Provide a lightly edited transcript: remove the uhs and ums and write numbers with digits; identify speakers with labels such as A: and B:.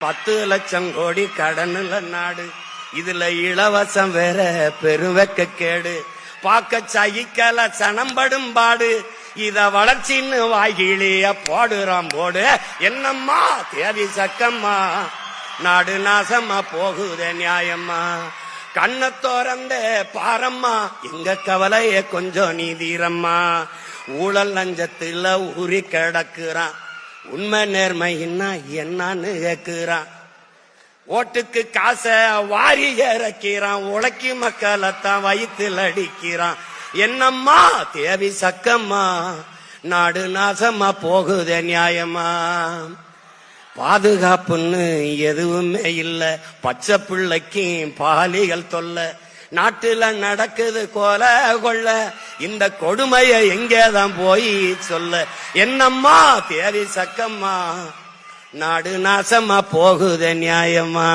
A: 10 லட்சம் கோடி கடனுல நாடு, இதுல இலவசம் வேற பெருவெக்க கேடு. பாக்க சகிக்கல சனம்படும் பாடு, இத வளர்ச்சின்னு வாய்கிளிய போடுறான் போடு. என்னம்மா தேவி சக்கம்மா, நாடு நாசமா போகுதே நியாயம்மா. கண்ண தோறந்த பாரம்மா, எங்க கவலைய கொஞ்சம் நீதீரம்மா. ஊழல் லஞ்சத்துல ஊறி கிடக்குறான், உண்மை நேர்மைன்னா என்னன்னு கேக்குறான். ஓட்டுக்கு காசை வாரி இறக்கிறான், உழைக்கி மக்களைத்தான் வயிற்றில் அடிக்கிறான். என்னம்மா தேவி சக்கம்மா, நாடு நாசமா போகுதே நியாயமா. பாதுகாப்புன்னு எதுவுமே இல்ல, பச்சை பிள்ளைக்கும் பாலிகள் தொல்ல. நாட்டுல நடக்குது கொல கொள்ள, இந்த கொடுமைய எங்கேதான் போய் சொல்ல. என்னம்மா தேவி சக்கம்மா, நாடு நாசமா போகுதே நியாயமா.